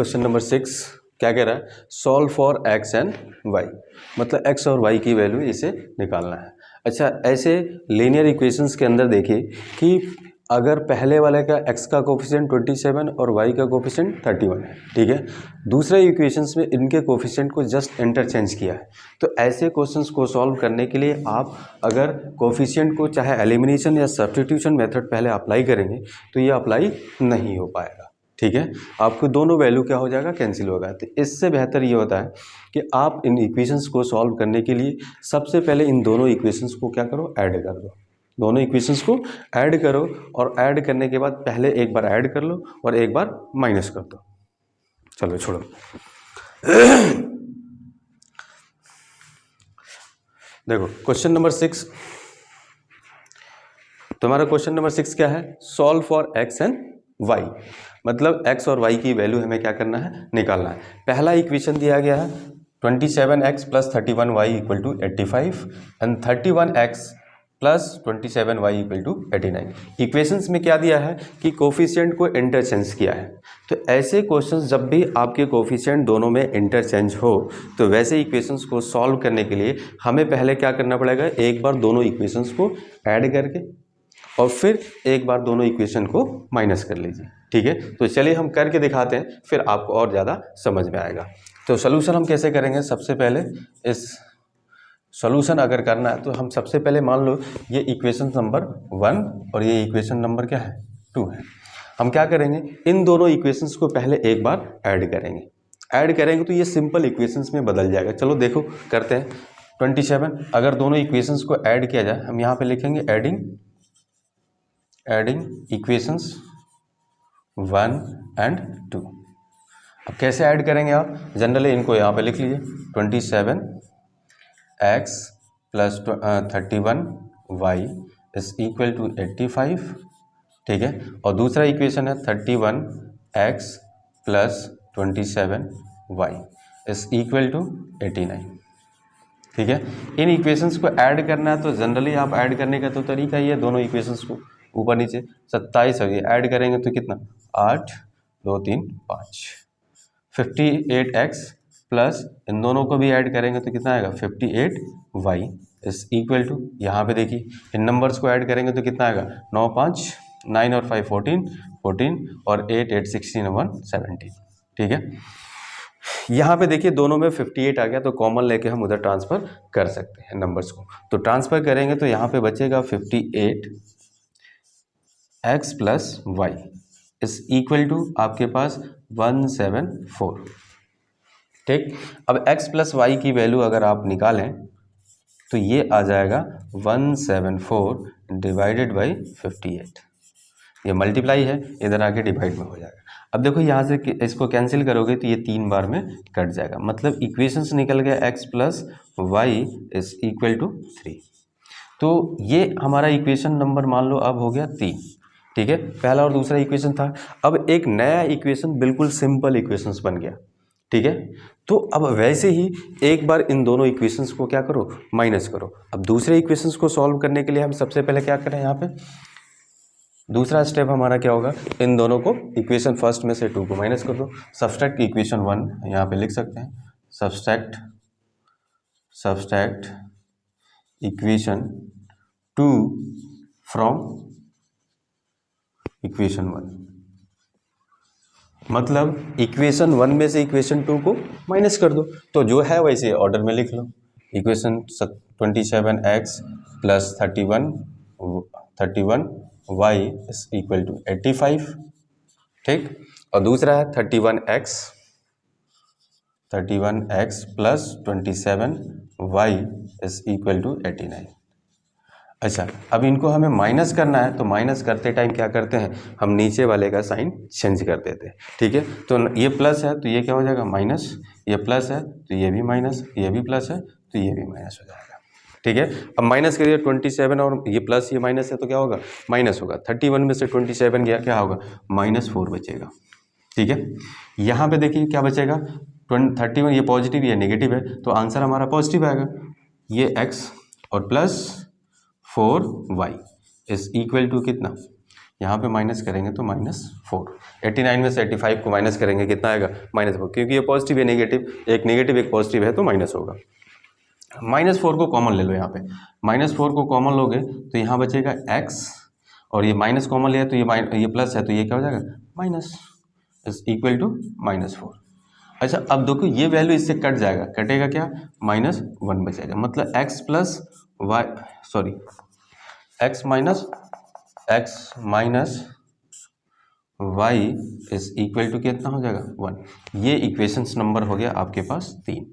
Question number 6 क्या कह रहा है? Solve for x and y, मतलब एक्स और वाई की वैल्यू इसे निकालना है। अच्छा, ऐसे लीनियर इक्वेशंस के अंदर देखिए कि अगर पहले वाले का x का कोफिशिएंट 27 और y का कोफिशिएंट 31 है, ठीक है। दूसरे इक्वेशंस में इनके कोफिशिएंट को जस्ट इंटरचेंज किया है। तो ऐसे क्वेश्चंस को सॉल्व करने के लिए आप अगर कोफिशिएंट को चाहे एलिमिनेशन या सब्स्टिट्यूशन मेथड पहले अप्लाई करेंगे तो ये अप्लाई नहीं हो पाएगा, ठीक है। आपको दोनों वैल्यू क्या हो जाएगा, कैंसिल होगा। तो इससे बेहतर ये होता है कि आप इन इक्वेशंस को सॉल्व करने के लिए सबसे पहले इन दोनों इक्वेशंस को क्या करो, ऐड कर दो। दोनों इक्वेशंस को ऐड करो और ऐड करने के बाद पहले एक बार ऐड कर लो और एक बार माइनस कर दो। चलो छोड़ो। देखो क्वेश्चन नंबर 6, तुम्हारा क्वेश्चन नंबर 6 क्या है? Solve for x and y, मतलब x और y की वैल्यू हमें क्या करना है, निकालना है। पहला इक्वेशन दिया गया है 27x plus 31y equal to 85 and 31x plus 27y equal to 89। Equations में क्या दिया है कि कोफिशिएंट को इंटरचेंज किया है। तो ऐसे क्वेश्चंस जब भी आपके कोफिशिएंट दोनों में इंटरचेंज हो तो वैसे इक्वेशंस को सॉल्व करने के लिए हमें पहले क्या करना पड़ेगा, एक बार दोनों इक्वेशंस को ऐड करके और फिर एक बार दोनों इक्वेशन को माइनस कर लीजिए, ठीक है। तो चलिए हम करके दिखाते हैं, फिर आपको और ज़्यादा समझ में आएगा। तो सोल्यूशन हम कैसे करेंगे? सबसे पहले इस सोल्यूशन अगर करना है तो हम सबसे पहले मान लो ये इक्वेशन नंबर 1 और ये इक्वेशन नंबर क्या है, 2 है। हम क्या करेंगे, इन दोनों इक्वेशंस को पहले एक बार ऐड करेंगे। ऐड करेंगे तो ये सिंपल इक्वेशंस में बदल जाएगा। चलो देखो करते हैं। 27 अगर दोनों इक्वेशंस को ऐड किया जाए, हम यहाँ पे लिखेंगे एडिंग इक्वेशंस 1 एंड 2। अब कैसे ऐड करेंगे आप? जनरली इनको यहाँ पे लिख लीजिए 27x plus 31y is equal to 85, ठीक है। और दूसरा इक्वेशन है 31x plus 27y is equal to 89, ठीक है। इन इक्वेशंस को ऐड करना है तो जनरली आप ऐड करने का तो तरीका ही है, दोनों इक्वेशंस को ऊपर नीचे 27 है, ऐड करेंगे तो कितना, 8 2 3 5, 58x प्लस इन दोनों को भी ऐड करेंगे तो कितना आएगा, 58y इज इक्वल टू, यहाँ पे देखिए इन नंबर्स को ऐड करेंगे तो कितना आएगा, 9 5 9 और 5 14 और 8 8 16 और 1 17, ठीक है। यहाँ पे देखिए दोनों में 58 आ गया तो कॉमन लेके हम उधर ट्रांसफ़र कर सकते हैं नंबर्स को। तो ट्रांसफ़र करेंगे तो यहाँ पे बचेगा 58x plus y is equal to आपके पास 174, ठीक। अब x प्लस वाई की वैल्यू अगर आप निकालें तो ये आ जाएगा 174 डिवाइडेड बाई 58। ये मल्टीप्लाई है, इधर आके डिवाइड में हो जाएगा। अब देखो यहाँ से इसको कैंसिल करोगे तो ये 3 बार में कट जाएगा, मतलब इक्वेशंस निकल गया x plus y is equal to 3। तो ये हमारा इक्वेशन नंबर मान लो अब हो गया 3, ठीक है। पहला और दूसरा इक्वेशन था। अब एक नया इक्वेशन बिल्कुल सिंपल इक्वेशंस बन गया, ठीक है। तो अब वैसे ही एक बार इन दोनों इक्वेशंस को क्या करो, माइनस करो। अब दूसरे इक्वेशंस को सॉल्व करने के लिए हम सबसे पहले क्या करें, यहाँ पे दूसरा स्टेप हमारा क्या होगा, इन दोनों को इक्वेशन फर्स्ट में से 2 को माइनस कर दो। सब्सट्रैक्ट इक्वेशन 1 यहाँ पे लिख सकते हैं, सब्सट्रैक्ट इक्वेशन 2 फ्रॉम इक्वेशन 1, मतलब इक्वेशन 1 में से इक्वेशन 2 को माइनस कर दो। तो जो है वैसे ऑर्डर में लिख लो, equation 27x plus 31y is equal to 85, ठीक। और दूसरा है 31x plus 27y is equal to 89। अच्छा, अब इनको हमें माइनस करना है तो माइनस करते टाइम क्या करते हैं, हम नीचे वाले का साइन चेंज कर देते हैं, ठीक है। तो ये प्लस है तो ये क्या हो जाएगा माइनस, ये प्लस है तो ये भी माइनस, ये भी प्लस है तो ये भी माइनस हो जाएगा, ठीक है। अब माइनस करिए 27 और ये प्लस ये माइनस है तो क्या होगा, माइनस होगा। 31 में से 27 गया, क्या होगा, -4 बचेगा, ठीक है। यहाँ पे देखिए क्या बचेगा, 31 ये पॉजिटिव ये नेगेटिव है तो आंसर हमारा पॉजिटिव आएगा। ये x और plus 4y is equal to कितना, यहाँ पे माइनस करेंगे तो -4। 89 में से 85 को माइनस करेंगे कितना आएगा -4, क्योंकि ये पॉजिटिव है नेगेटिव, एक नेगेटिव एक पॉजिटिव है तो माइनस होगा। -4 को कॉमन ले लो, यहाँ पे -4 को कॉमन लोगे तो यहाँ बचेगा x, और ये माइनस कॉमन लिया तो ये प्लस है तो ये क्या हो जाएगा माइनस, इज इक्वल टू -4। अच्छा अब देखो ये वैल्यू इससे कट जाएगा, कटेगा क्या -1 बचेगा, मतलब x minus y is equal to कितना हो जाएगा 1। ये इक्वेशंस नंबर हो गया आपके पास 3।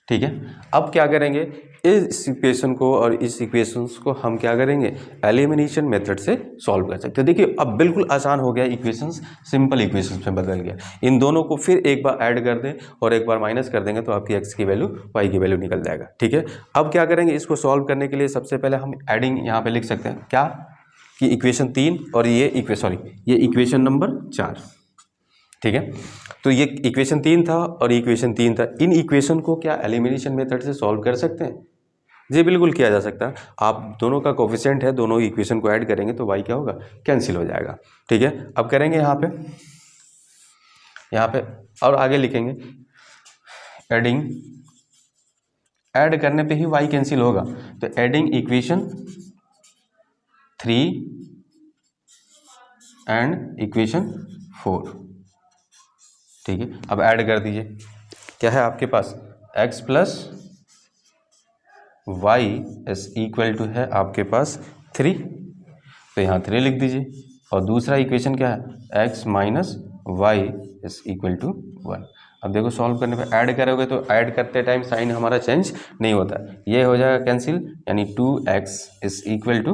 ठीक है, अब क्या करेंगे, इस इक्वेशन को और इस इक्वेशंस को हम क्या करेंगे एलिमिनेशन मेथड से सॉल्व कर सकते हैं। देखिए अब बिल्कुल आसान हो गया, इक्वेशंस सिंपल इक्वेशंस में बदल गया। इन दोनों को फिर एक बार ऐड कर दें और एक बार माइनस कर देंगे तो आपकी x की वैल्यू y की वैल्यू निकल जाएगा। ठीक है, अब क्या करेंगे, इसको सॉल्व करने के लिए सबसे पहले हम एडिंग यहाँ पे लिख सकते हैं क्या कि इक्वेशन 3 और ये इक्वेशन नंबर 4। ठीक है, तो ये इक्वेशन 3 था और ये इक्वेशन 3 था, इन इक्वेशन को क्या एलिमिनेशन मेथड से सॉल्व कर सकते हैं? जी बिल्कुल किया जा सकता है। आप दोनों का कोफिशिएंट है, दोनों इक्वेशन को ऐड करेंगे तो y क्या होगा कैंसिल हो जाएगा। ठीक है, अब करेंगे यहाँ पे और आगे लिखेंगे एडिंग, ऐड करने पे ही y कैंसिल होगा, तो एडिंग इक्वेशन 3 एंड इक्वेशन 4। ठीक है, अब ऐड कर दीजिए, क्या है आपके पास x plus y is equal to है आपके पास 3, तो यहाँ 3 लिख दीजिए, और दूसरा इक्वेशन क्या है x minus y is equal to 1। अब देखो सॉल्व करने पे ऐड करोगे तो ऐड करते टाइम साइन हमारा चेंज नहीं होता, ये हो जाएगा कैंसिल, यानी 2x is equal to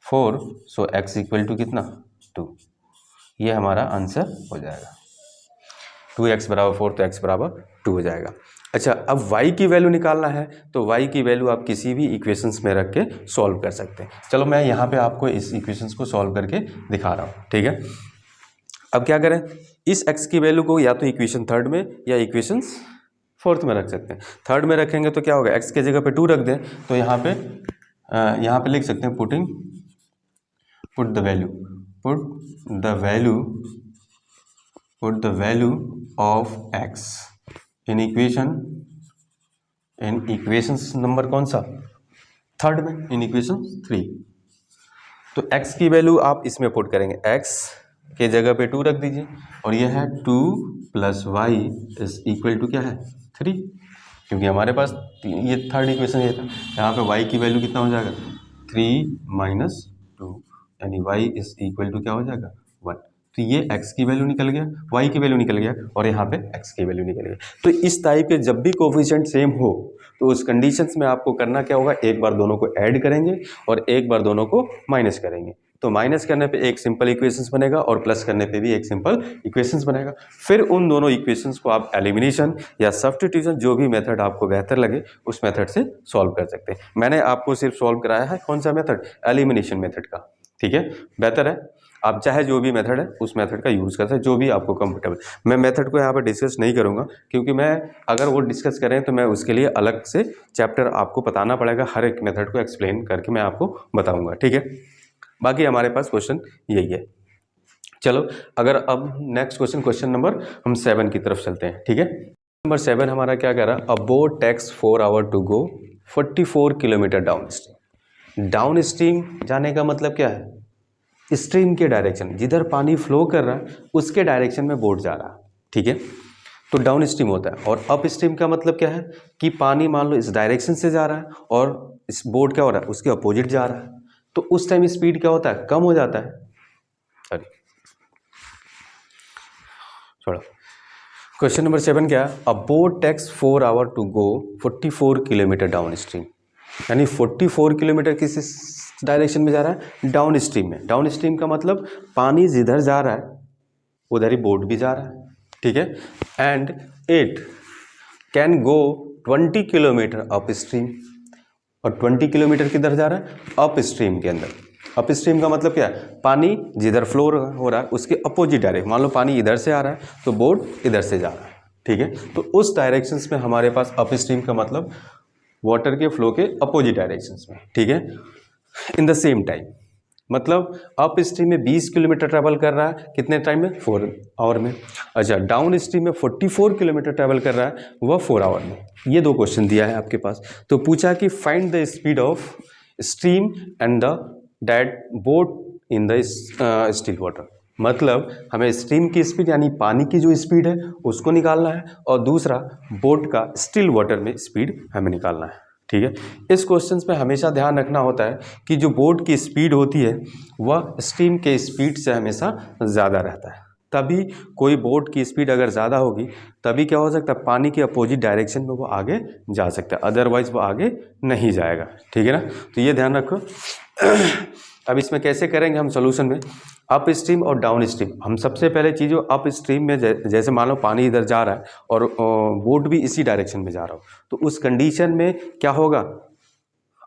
4, so x equal to कितना 2, ये हमारा आंसर हो जाएगा। 2x बराबर 4 तो x बराबर 2 हो जाएगा। अच्छा अब y की वैल्यू निकालना है तो y की वैल्यू आप किसी भी इक्वेशंस में रख के सॉल्व कर सकते हैं। चलो मैं यहाँ पे आपको इस इक्वेशंस को सॉल्व करके दिखा रहा हूँ। ठीक है, अब क्या करें, इस x की वैल्यू को या तो इक्वेशन 3 में या इक्वेशन 4 में रख सकते हैं। 3 में रखेंगे तो क्या होगा, x के जगह पे 2 रख दें तो यहाँ पे लिख सकते हैं put the value of x in equations number कौन सा 3 में, इन इक्वेशन 3। तो x की वैल्यू आप इसमें पुट करेंगे, x के जगह पे 2 रख दीजिए, और यह है 2 plus y is equal to क्या है 3, क्योंकि हमारे पास ये 3rd इक्वेशन ये था। यहाँ पे y की वैल्यू कितना हो जाएगा 3 माइनस 2, यानी y इज इक्वल टू क्या हो जाएगा 1। तो ये x की वैल्यू निकल गया, y की वैल्यू निकल गया, और यहाँ पे x की वैल्यू निकल गया। तो इस टाइप के जब भी कोफिशिएंट सेम हो तो उस कंडीशंस में आपको करना क्या होगा, एक बार दोनों को ऐड करेंगे और एक बार दोनों को माइनस करेंगे। तो माइनस करने पे एक सिंपल इक्वेशंस बनेगा और प्लस करने पे भी एक सिंपल इक्वेशंस बनेगा। फिर उन दोनों इक्वेशंस को आप एलिमिनेशन या सब्स्टिट्यूशन, जो भी मेथड आपको बेहतर लगे उस मेथड से सॉल्व कर सकते हैं। मैंने आपको सिर्फ सॉल्व कराया है कौन सा मेथड, एलिमिनेशन मेथड का। ठीक है, बेहतर है आप चाहे जो भी मेथड है उस मेथड का यूज़ कर सकते हैं, जो भी आपको कंफर्टेबल। मैं मेथड को यहाँ पर डिस्कस नहीं करूँगा, क्योंकि मैं अगर वो डिस्कस करें तो मैं उसके लिए अलग से चैप्टर आपको बताना पड़ेगा, हर एक मेथड को एक्सप्लेन करके मैं आपको बताऊँगा। ठीक है, बाकी हमारे पास क्वेश्चन यही है। चलो अगर अब नेक्स्ट क्वेश्चन नंबर हम 7 की तरफ चलते हैं। ठीक है, नंबर 7 हमारा क्या कह रहा है, a boat takes 4 hour to go 44 kilometre downstream. Downstream जाने का मतलब क्या है, स्ट्रीम के डायरेक्शन, जिधर पानी फ्लो कर रहा है उसके डायरेक्शन में बोट जा रहा है। ठीक है, तो डाउन स्ट्रीम होता है, और अप स्ट्रीम का मतलब क्या है कि पानी मान लो इस डायरेक्शन से जा रहा है और इस बोट क्या हो रहा है उसके अपोजिट जा रहा है, तो उस टाइम स्पीड क्या होता है, कम हो जाता है। सॉरी छोड़ो, क्वेश्चन नंबर 7 क्या है, a boat takes 4 hour to go 44 kilometre downstream, यानी 44 किलोमीटर किस डायरेक्शन में जा रहा है, डाउन स्ट्रीम में। डाउन स्ट्रीम का मतलब पानी जिधर जा रहा है उधर ही बोट भी जा रहा है। ठीक है, and it can go 20 kilometre up stream, और 20 किलोमीटर किधर जा रहा है, अप स्ट्रीम के अंदर। अप स्ट्रीम का मतलब क्या है, पानी जिधर फ्लो हो रहा है उसके अपोजिट डायरेक्शन, मान लो पानी इधर से आ रहा है तो बोट इधर से जा रहा है। ठीक है, तो उस डायरेक्शंस में हमारे पास अप स्ट्रीम का मतलब वाटर के फ्लो के अपोजिट डायरेक्शंस में। ठीक है, इन द सेम टाइम मतलब अप स्ट्रीम में 20 किलोमीटर ट्रैवल कर रहा है कितने टाइम में, 4 आवर में। अच्छा, डाउन स्ट्रीम में 44 किलोमीटर ट्रैवल कर रहा है वह 4 आवर में। ये 2 क्वेश्चन दिया है आपके पास। तो पूछा कि find the speed of stream and the that boat in the still water. मतलब हमें स्ट्रीम की स्पीड यानी पानी की जो स्पीड है उसको निकालना है, और दूसरा बोट का स्टिल वाटर में स्पीड हमें निकालना है। ठीक है, इस क्वेश्चन में हमेशा ध्यान रखना होता है कि जो बोट की स्पीड होती है वह स्ट्रीम के स्पीड से हमेशा ज़्यादा रहता है। तभी कोई बोट की स्पीड अगर ज़्यादा होगी तभी क्या हो सकता है, पानी के अपोजिट डायरेक्शन में वो आगे जा सकता है, अदरवाइज वो आगे नहीं जाएगा। ठीक है ना, तो ये ध्यान रखो। अब इसमें कैसे करेंगे हम सोल्यूशन में, अप स्ट्रीम और डाउन स्ट्रीम। हम सबसे पहले चीज़ अप स्ट्रीम में जैसे मान लो पानी इधर जा रहा है और बोट भी इसी डायरेक्शन में जा रहा हो, तो उस कंडीशन में क्या होगा,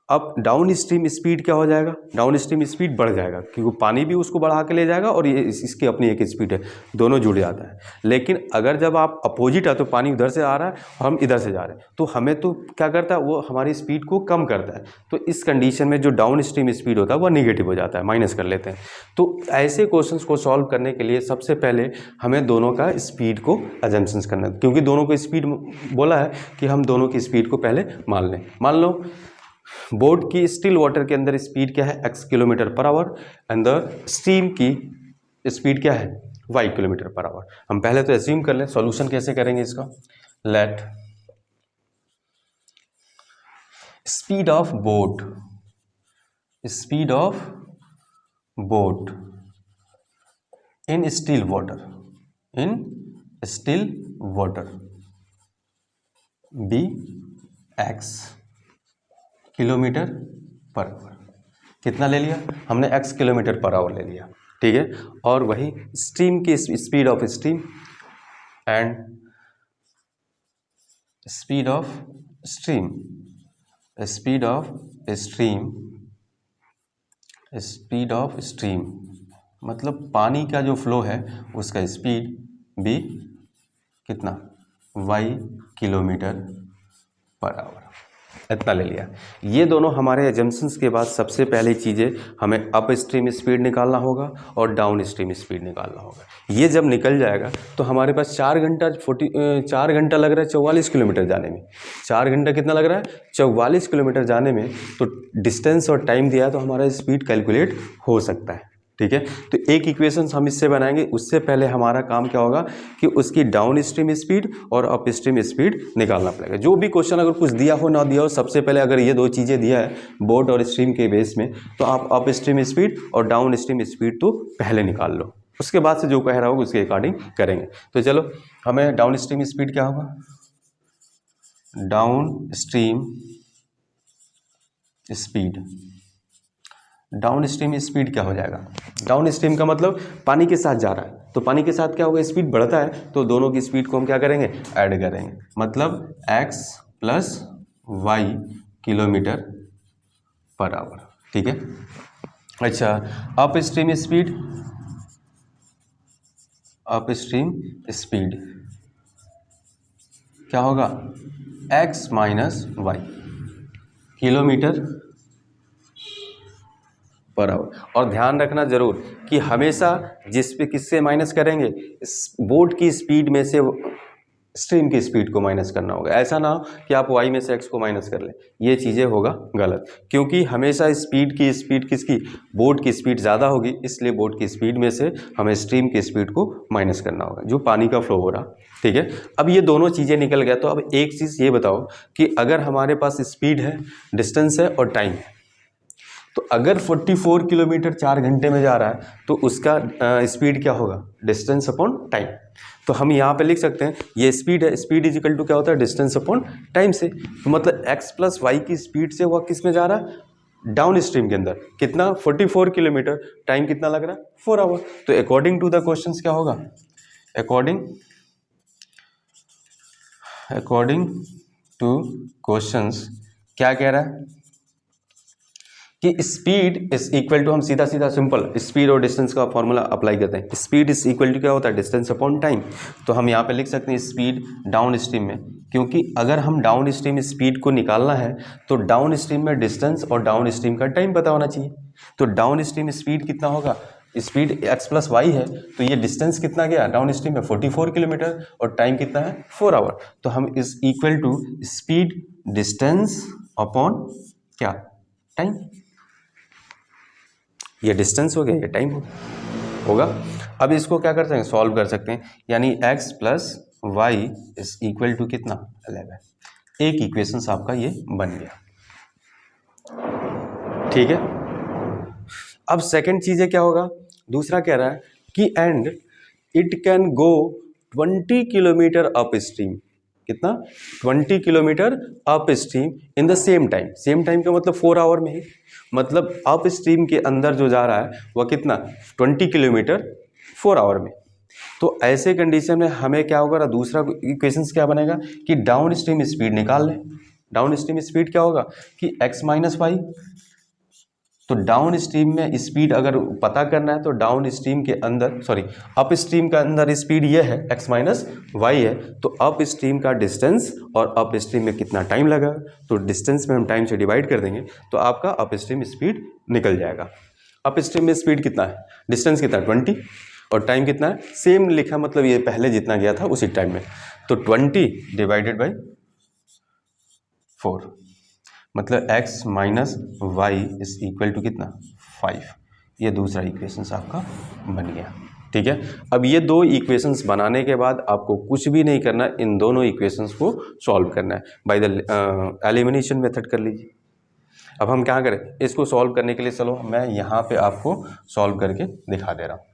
अब डाउन स्ट्रीम स्पीड क्या हो जाएगा, डाउन स्ट्रीम स्पीड बढ़ जाएगा क्योंकि पानी भी उसको बढ़ा के ले जाएगा और ये इसकी अपनी एक स्पीड है, दोनों जुड़ जाता है। लेकिन अगर जब आप अपोजिट है तो पानी उधर से आ रहा है और हम इधर से जा रहे हैं, तो हमें तो क्या करता है, वो हमारी स्पीड को कम करता है। तो इस कंडीशन में जो डाउन स्ट्रीम स्पीड होता है वह निगेटिव हो जाता है, माइनस कर लेते हैं। तो ऐसे क्वेश्चन को सॉल्व करने के लिए सबसे पहले हमें दोनों का स्पीड को अजम्पशंस करना है, क्योंकि दोनों को स्पीड बोला है कि हम दोनों की स्पीड को पहले मान लें। मान लो बोट की स्टिल वाटर के अंदर स्पीड क्या है, x kilometre per hour, and the steam की स्पीड क्या है, y किलोमीटर पर आवर। हम पहले तो एज्यूम कर लें, सॉल्यूशन कैसे करेंगे इसका, let speed of boat in still water be x kilometre per hour. कितना ले लिया हमने, x किलोमीटर पर आवर ले लिया। ठीक है, और वही स्ट्रीम की speed of stream and speed of stream मतलब पानी का जो फ्लो है उसका स्पीड भी कितना, y किलोमीटर पर आवर। इतना ले लिया। ये दोनों हमारे एजम्पशंस के बाद सबसे पहली चीज़ें हमें अप स्ट्रीम स्पीड निकालना होगा और डाउन स्ट्रीम स्पीड निकालना होगा। ये जब निकल जाएगा तो हमारे पास 4 घंटा लग रहा है 44 किलोमीटर जाने में। 4 घंटा कितना लग रहा है, 44 किलोमीटर जाने में। तो डिस्टेंस और टाइम दिया है तो हमारा स्पीड कैलकुलेट हो सकता है। ठीक है, तो एक इक्वेशन हम इससे बनाएंगे। उससे पहले हमारा काम क्या होगा कि उसकी डाउन स्ट्रीम स्पीड और अप स्ट्रीम स्पीड निकालना पड़ेगा। जो भी क्वेश्चन अगर कुछ दिया हो ना दिया हो, सबसे पहले अगर ये 2 चीज़ें दिया है बोट और स्ट्रीम के बेस में, तो आप अप स्ट्रीम स्पीड और डाउन स्ट्रीम स्पीड तो पहले निकाल लो, उसके बाद से जो कह रहा होगा उसके अकॉर्डिंग करेंगे। तो चलो, हमें डाउन स्ट्रीम स्पीड क्या होगा, डाउन स्ट्रीम स्पीड क्या हो जाएगा, डाउन स्ट्रीम का मतलब पानी के साथ जा रहा है, तो पानी के साथ क्या होगा, स्पीड बढ़ता है, तो दोनों की स्पीड को हम क्या करेंगे, ऐड करेंगे। मतलब x plus y kilometre per hour. ठीक है, अच्छा, अप स्ट्रीम स्पीड क्या होगा, x minus y kilometre per hour. और ध्यान रखना जरूर कि हमेशा जिस पे किससे माइनस करेंगे, बोट की स्पीड में से स्ट्रीम की स्पीड को माइनस करना होगा। ऐसा ना हो कि आप y में से x को माइनस कर लें, ये चीज़ें होगा गलत, क्योंकि हमेशा स्पीड किसकी, बोट की स्पीड ज़्यादा होगी, इसलिए बोट की स्पीड में से हमें स्ट्रीम की स्पीड को माइनस करना होगा, जो पानी का फ्लो हो रहा। ठीक है, अब ये दोनों चीज़ें निकल गया। तो अब एक चीज़ ये बताओ कि अगर हमारे पास स्पीड है, डिस्टेंस है और टाइम है, तो अगर 44 किलोमीटर 4 घंटे में जा रहा है तो उसका स्पीड क्या होगा, डिस्टेंस अपॉन टाइम। तो हम यहाँ पे लिख सकते हैं ये स्पीड है, स्पीड इज इक्वल टू क्या होता है, डिस्टेंस अपॉन टाइम से। तो मतलब x प्लस वाई की स्पीड से वह किस में जा रहा है, डाउन स्ट्रीम के अंदर। कितना, 44 किलोमीटर, टाइम कितना लग रहा है, 4 आवर। तो अकॉर्डिंग टू द क्वेश्चन क्या होगा, अकॉर्डिंग टू क्वेश्चंस क्या कह रहा है कि स्पीड इज इक्वल टू, हम सीधा सिंपल स्पीड और डिस्टेंस का फॉर्मूला अप्लाई करते हैं। स्पीड इज इक्वल टू क्या होता है, डिस्टेंस अपॉन टाइम। तो हम यहाँ पे लिख सकते हैं स्पीड डाउन स्ट्रीम में क्योंकि अगर हम डाउन स्ट्रीम स्पीड को निकालना है तो डाउन स्ट्रीम में डिस्टेंस और डाउन स्ट्रीम का टाइम पता होना चाहिए। तो डाउन स्ट्रीम स्पीड कितना होगा, स्पीड x प्लस वाई है, तो ये डिस्टेंस कितना गया डाउन स्ट्रीम में 44 किलोमीटर और टाइम कितना है 4 आवर। तो हम is equal to speed distance upon क्या, टाइम। ये डिस्टेंस हो गया, ये टाइम होगा। अब इसको क्या कर सकते हैं, सॉल्व कर सकते हैं, यानी x plus y is equal to कितना 11। एक इक्वेशन आपका ये बन गया, ठीक है। अब सेकंड चीज़ है क्या होगा, दूसरा कह रहा है कि and it can go 20 kilometre up stream. कितना, 20 kilometre up stream in the same time. Same time का मतलब 4 आवर में ही, मतलब अप स्ट्रीम के अंदर जो जा रहा है वह कितना 20 किलोमीटर 4 आवर में। तो ऐसे कंडीशन में हमें क्या होगा, दूसरा इक्वेशन क्या बनेगा कि डाउन स्ट्रीम स्पीड निकाल लें। डाउन स्ट्रीम स्पीड क्या होगा कि x माइनस वाई। तो डाउन स्ट्रीम में स्पीड अगर पता करना है तो डाउन स्ट्रीम के अंदर, सॉरी अप स्ट्रीम का अंदर स्पीड ये है x माइनस वाई है, तो अप स्ट्रीम का डिस्टेंस और अप स्ट्रीम में कितना टाइम लगा, तो डिस्टेंस में हम टाइम से डिवाइड कर देंगे तो आपका अप स्ट्रीम स्पीड निकल जाएगा। अप स्ट्रीम में स्पीड कितना है, डिस्टेंस कितना है 20 और टाइम कितना है सेम लिखा, मतलब ये पहले जितना गया था उसी टाइम में, तो 20 डिवाइडेड बाई 4, मतलब x minus y is equal to कितना 5। ये दूसरा इक्वेशंस आपका बन गया, ठीक है। अब ये दो इक्वेशंस बनाने के बाद आपको कुछ भी नहीं करना, इन दोनों इक्वेशंस को सॉल्व करना है बाय द एलिमिनेशन मेथड कर लीजिए। अब हम क्या करें, इसको सॉल्व करने के लिए चलो मैं यहाँ पे आपको सॉल्व करके दिखा दे रहा हूँ।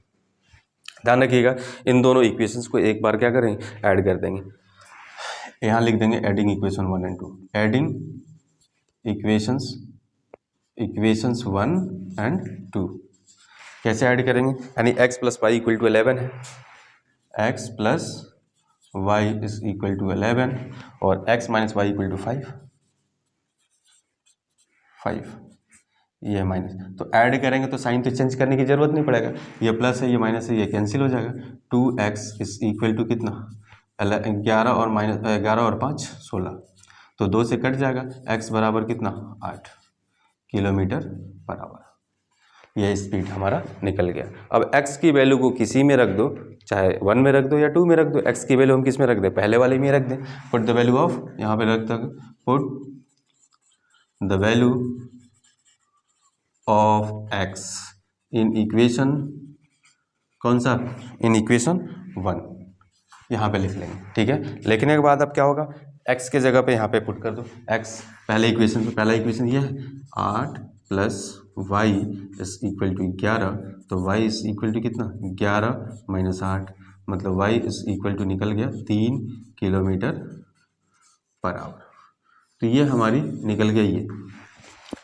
ध्यान रखिएगा, इन दोनों इक्वेशंस को एक बार क्या करेंगे, ऐड कर देंगे। यहाँ लिख देंगे adding equation 1 and 2, adding equations 1 and 2। कैसे ऐड करेंगे, यानी x plus y equal to 11 है, x plus y is equal to 11 और x minus y equal to 5, ये माइनस, तो ऐड करेंगे तो साइन तो चेंज करने की जरूरत नहीं पड़ेगा, ये प्लस है ये माइनस है ये कैंसिल हो जाएगा। 2x इज इक्वल टू कितना 11 और माइनस 11 और 5 16, तो 2 से कट जाएगा, x बराबर कितना 8 किलोमीटर पर आवर। यह स्पीड हमारा निकल गया। अब x की वैल्यू को किसी में रख दो, चाहे 1 में रख दो या 2 में रख दो, x की वैल्यू हम किस में रख दें, पहले वाले में रख दें। पुट द वैल्यू ऑफ, यहाँ पे रख दो, put the value of x in equation, कौन सा, इन इक्वेशन 1, यहाँ पे लिख लेंगे, ठीक है। लिखने के बाद अब क्या होगा, x के जगह पे यहाँ पे पुट कर दो, x पहले इक्वेशन पे, पहला इक्वेशन ये है 8 plus y is equal to 11, तो y इज इक्वल टू कितना 11 माइनस 8, मतलब y इज इक्वल टू निकल गया 3 किलोमीटर पर आवर। तो ये हमारी निकल गई ये।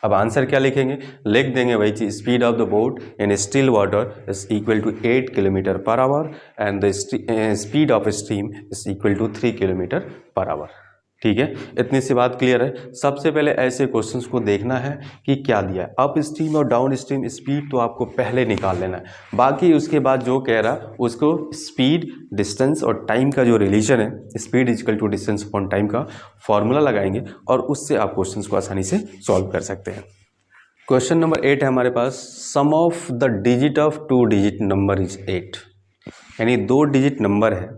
अब आंसर क्या लिखेंगे, लिख देंगे वही चीज, speed of the boat in still water is equal to 8 kilometre per hour and the speed of stream is equal to 3 kilometre per hour. ठीक है, इतनी सी बात क्लियर है। सबसे पहले ऐसे क्वेश्चंस को देखना है कि क्या दिया है, अप स्ट्रीम और डाउन स्ट्रीम स्पीड तो आपको पहले निकाल लेना है, बाकी उसके बाद जो कह रहा उसको स्पीड डिस्टेंस और टाइम का जो रिलेशन है, speed equal to distance upon time का फॉर्मूला लगाएंगे और उससे आप क्वेश्चंस को आसानी से सॉल्व कर सकते हैं। क्वेश्चन नंबर 8 है हमारे पास, sum of the digit of 2 digit number is 8, यानी 2 डिजिट नंबर है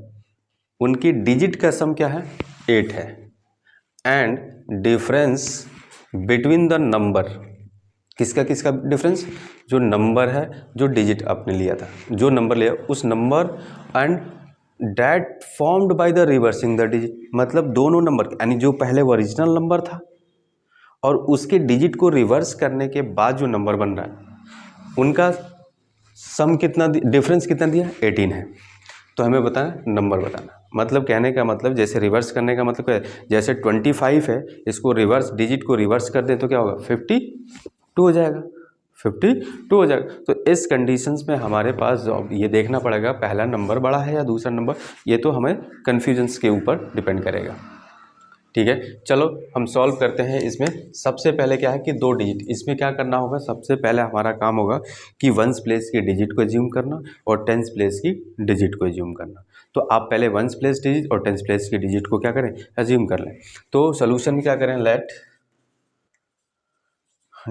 उनकी डिजिट का सम क्या है 8 है, and difference between the number, किसका किसका डिफरेंस, जो नंबर है जो डिजिट आपने लिया था, जो नंबर लिया उस number and that formed by the reversing the digit, मतलब दोनों नंबर यानी जो पहले ओरिजिनल नंबर था और उसके डिजिट को रिवर्स करने के बाद जो नंबर बन रहा है उनका सम कितना, डिफरेंस कितना दिया 18 है। तो हमें बताना नंबर बताना, मतलब कहने का मतलब जैसे रिवर्स करने का मतलब क्या है, जैसे 25 है इसको रिवर्स डिजिट को रिवर्स कर दें तो क्या होगा 52 हो जाएगा, 52 हो जाएगा। तो इस कंडीशंस में हमारे पास ये देखना पड़ेगा पहला नंबर बड़ा है या दूसरा नंबर, ये तो हमें कन्फ्यूजन्स के ऊपर डिपेंड करेगा। ठीक है, चलो हम सॉल्व करते हैं। इसमें सबसे पहले क्या है कि 2 डिजिट, इसमें क्या करना होगा, सबसे पहले हमारा काम होगा कि 1s प्लेस की डिजिट को एज्यूम करना और 10s प्लेस की डिजिट को एज्यूम करना। तो आप पहले वंस प्लेस डिजिट और टेंस प्लेस की डिजिट को क्या करें, एज्यूम कर लें। तो सोल्यूशन में क्या करें, let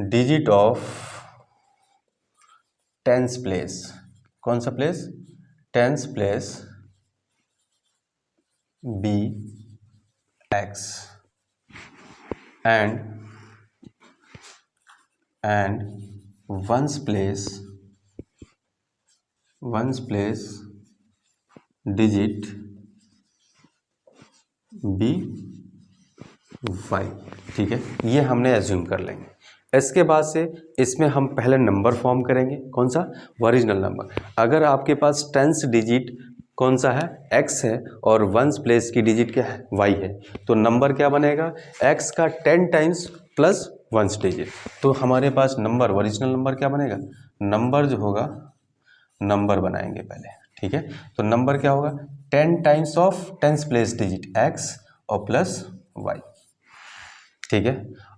digit of tens place, कौन सा place, tens place be x and ones place digit be y. ठीक है, ये हमने एज्यूम कर लेंगे। इसके बाद से इसमें हम पहले नंबर फॉर्म करेंगे, कौन सा, ओरिजिनल नंबर। अगर आपके पास टेंस डिजिट कौन सा है, x है, और वंस प्लेस की डिजिट क्या है, y है, तो नंबर क्या बनेगा, x का 10 टाइम्स प्लस वंस डिजिट। तो हमारे पास नंबर, ओरिजिनल नंबर क्या बनेगा, नंबर जो होगा, नंबर बनाएंगे पहले। ठीक है, तो नंबर क्या होगा, 10 times of tens place digit x और प्लस y। ठीक है,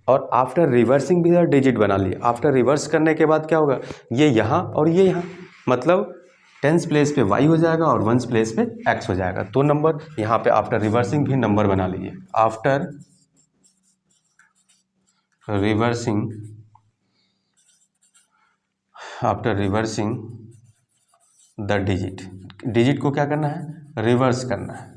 और आफ्टर रिवर्सिंग भी डिजिट बना लिए। आफ्टर रिवर्स करने के बाद क्या होगा, ये यहाँ और ये यहाँ, मतलब टेंस प्लेस पे y हो जाएगा और वंस प्लेस पे x हो जाएगा। तो नंबर यहाँ पे आफ्टर रिवर्सिंग भी नंबर बना लीजिए। आफ्टर रिवर्सिंग द डिजिट को क्या करना है, रिवर्स करना है।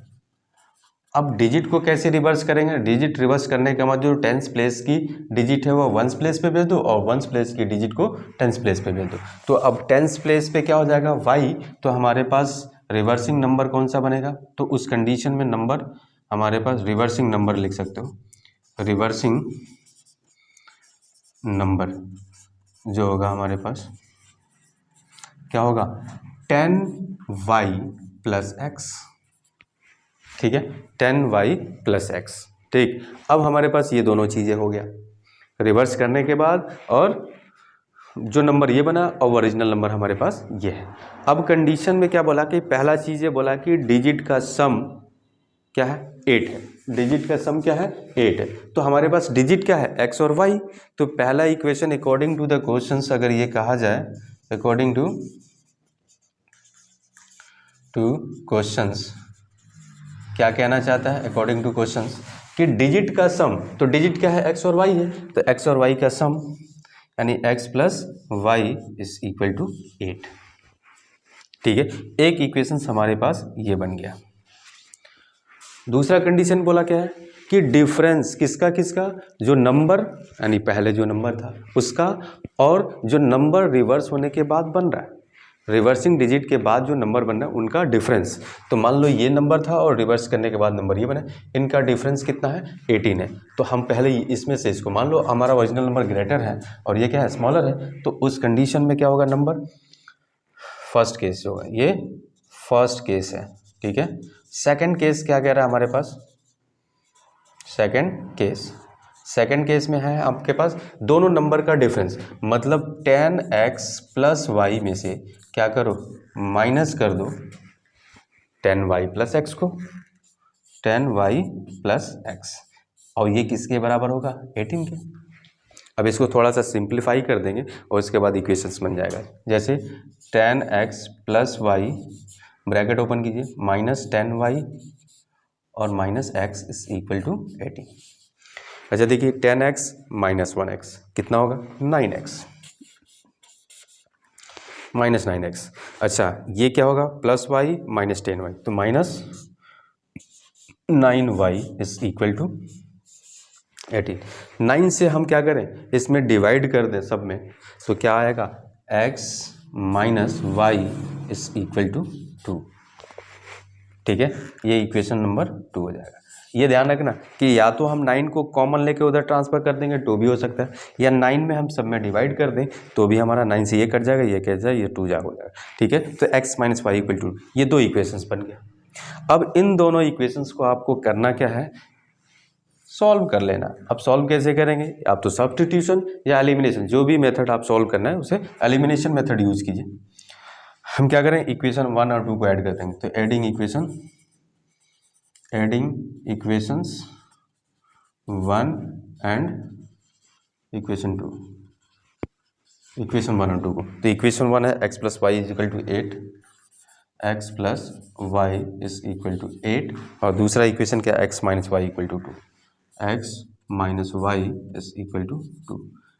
अब डिजिट को कैसे रिवर्स करेंगे, डिजिट रिवर्स करने के बाद जो टेंस प्लेस की डिजिट है वो वंस प्लेस पे भेज दो और वंस प्लेस की डिजिट को टेंस प्लेस पे भेज दो। तो अब टेंस प्लेस पे क्या हो जाएगा, y, तो हमारे पास रिवर्सिंग नंबर कौन सा बनेगा, तो उस कंडीशन में नंबर हमारे पास रिवर्सिंग नंबर लिख सकते हो। रिवर्सिंग नंबर जो होगा हमारे पास क्या होगा, 10y प्लस एक्स। ठीक है, 10y प्लस एक्स। ठीक, अब हमारे पास ये दोनों चीज़ें हो गया रिवर्स करने के बाद, और जो नंबर ये बना और ओरिजिनल नंबर हमारे पास ये है। अब कंडीशन में क्या बोला कि पहला चीज़ ये बोला कि डिजिट का सम क्या है, 8 है। डिजिट का सम क्या है, 8 है। तो हमारे पास डिजिट क्या है, x और y। तो पहला equation according to the questions अगर ये कहा जाए, अकॉर्डिंग टू क्वेश्चंस क्या कहना चाहता है, अकॉर्डिंग टू क्वेश्चंस कि डिजिट का सम, तो डिजिट क्या है, x और y है, तो x और y का सम यानी x plus y is equal to 8। ठीक है, एक इक्वेशन हमारे पास ये बन गया। दूसरा कंडीशन बोला क्या है कि डिफरेंस किसका किसका, जो नंबर यानी पहले जो नंबर था उसका, और जो नंबर रिवर्स होने के बाद बन रहा है, रिवर्सिंग डिजिट के बाद जो नंबर बन रहा है उनका डिफरेंस। तो मान लो ये नंबर था और रिवर्स करने के बाद नंबर ये बना, इनका डिफरेंस कितना है, 18 है। तो हम पहले इसमें से इसको, मान लो हमारा ओरिजिनल नंबर ग्रेटर है और ये क्या है, स्मॉलर है, तो उस कंडीशन में क्या होगा, नंबर फर्स्ट केस जो है ये फर्स्ट केस है। ठीक है, सेकंड केस क्या कह रहा है हमारे पास, सेकंड केस में है आपके पास दोनों नंबर का डिफरेंस, मतलब 10x प्लस वाई में से क्या करो, माइनस कर दो 10y प्लस एक्स को, 10y प्लस एक्स, और ये किसके बराबर होगा, 18 के। अब इसको थोड़ा सा सिंप्लीफाई कर देंगे और इसके बाद इक्वेशंस बन जाएगा, जैसे 10x plus y, bracket open कीजिए, माइनस 10y और minus x is equal to 18। अच्छा देखिए, 10x माइनस 1x कितना होगा, 9x, माइनस 9x। अच्छा ये क्या होगा, प्लस वाई माइनस 10y, तो minus 9y is equal to 18। 9 से हम क्या करें, इसमें डिवाइड कर दें सब में, तो क्या आएगा, x minus y is equal to 2। ठीक है, ये इक्वेशन नंबर 2 हो जाएगा। ये ध्यान रखना कि या तो हम 9 को कॉमन लेके उधर ट्रांसफर कर देंगे तो भी हो सकता है, या 9 में हम सब में डिवाइड कर दें तो भी हमारा 9 से ये कट जाएगा, ये कट जाएगा, ये 2 जा हो जाएगा। ठीक है, तो x minus y equal to, ये दो इक्वेशंस बन गया। अब इन दोनों इक्वेशंस को आपको करना क्या है, सॉल्व कर लेना। अब सॉल्व कैसे करेंगे, आप तो सब्स्टिट्यूशन या एलिमिनेशन, जो भी मेथड आप सॉल्व करना है उसे एलिमिनेशन मेथड यूज कीजिए। हम क्या करें, इक्वेशन 1 और 2 को ऐड कर देंगे, तो adding equations 1 and equation 2, equation 1 और 2 को। तो इक्वेशन 1 है x plus y is equal to 8, x plus y is equal to 8 और दूसरा इक्वेशन क्या है, x minus y equal to 2, x minus y is equal to 2।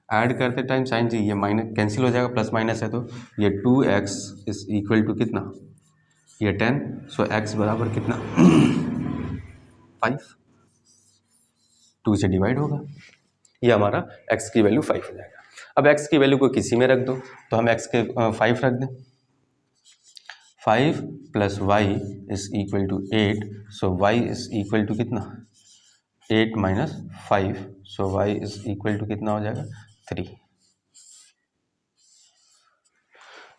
Add करते time sign जी ये माइनस कैंसिल हो जाएगा, प्लस माइनस है तो ये 2x इज इक्वल टू कितना, ये 10, सो x बराबर कितना 5, 2 से डिवाइड होगा, ये हमारा x की वैल्यू 5 हो जाएगा। अब x की वैल्यू को किसी में रख दो, तो हम x के 5 रख दें, 5 plus y is equal to 8, so y is equal to कितना 8 minus 5, so y is equal to कितना हो जाएगा 3।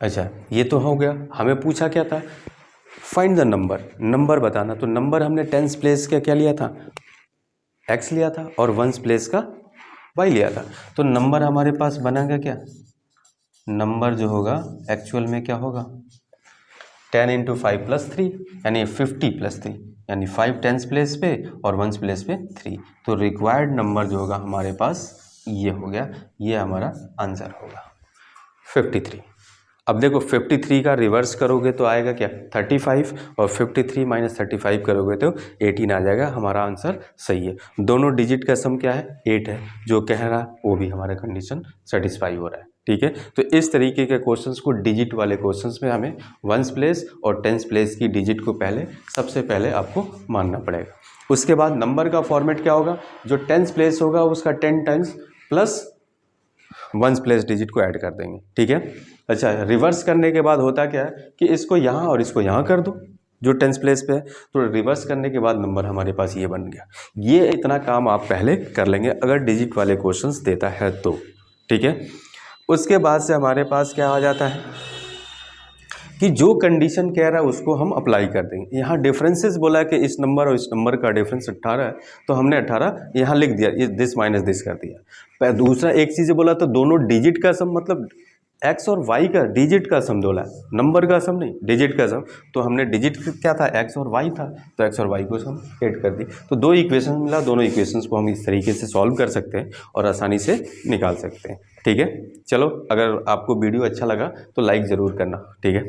अच्छा ये तो हो गया, हमें पूछा क्या था, फाइंड द नंबर, नंबर बताना। तो नंबर हमने टेंस प्लेस का क्या लिया था, x लिया था और वंस प्लेस का y लिया था। तो नंबर हमारे पास बनेगा क्या, नंबर जो होगा एक्चुअल में क्या होगा 10 इंटू 5 प्लस 3 यानी 50 प्लस 3, यानी 5 टेंस प्लेस पे और वंस प्लेस पे 3। तो रिक्वायर्ड नंबर जो होगा हमारे पास ये हो गया, ये हमारा आंसर होगा 53। अब देखो 53 का रिवर्स करोगे तो आएगा क्या 35 और 53 माइनस 35 करोगे तो 18 आ जाएगा, हमारा आंसर सही है। दोनों डिजिट का सम क्या है 8 है, जो कह रहा वो भी हमारा कंडीशन सेटिस्फाई हो रहा है। ठीक है, तो इस तरीके के क्वेश्चंस को, डिजिट वाले क्वेश्चंस में हमें वंस प्लेस और टेंस प्लेस की डिजिट को सबसे पहले आपको मानना पड़ेगा। उसके बाद नंबर का फॉर्मेट क्या होगा, जो टेंस प्लेस होगा उसका 10 times plus once place digit को ऐड कर देंगे। ठीक है, अच्छा रिवर्स करने के बाद होता क्या है कि इसको यहाँ और इसको यहाँ कर दो जो टेंस प्लेस पे है, तो रिवर्स करने के बाद नंबर हमारे पास ये बन गया। ये इतना काम आप पहले कर लेंगे अगर डिजिट वाले क्वेश्चंस देता है तो। ठीक है, उसके बाद से हमारे पास क्या आ जाता है कि जो कंडीशन कह रहा है उसको हम अप्लाई कर देंगे। यहाँ डिफरेंसेस बोला कि इस नंबर और इस नंबर का डिफरेंस 18 है, तो हमने 18 यहाँ लिख दिया, ये दिस माइनस दिस कर दिया। दूसरा एक चीज़ बोला तो दोनों डिजिट का सम, मतलब x और y का डिजिट का सम बोला, नंबर का सम नहीं, डिजिट का सम। तो हमने डिजिट क्या था x और y था, तो x और y को सम ऐड कर दी, तो दो इक्वेशन मिला। दोनों इक्वेशंस को हम इस तरीके से सॉल्व कर सकते हैं और आसानी से निकाल सकते हैं। ठीक है, चलो अगर आपको वीडियो अच्छा लगा तो लाइक ज़रूर करना। ठीक है।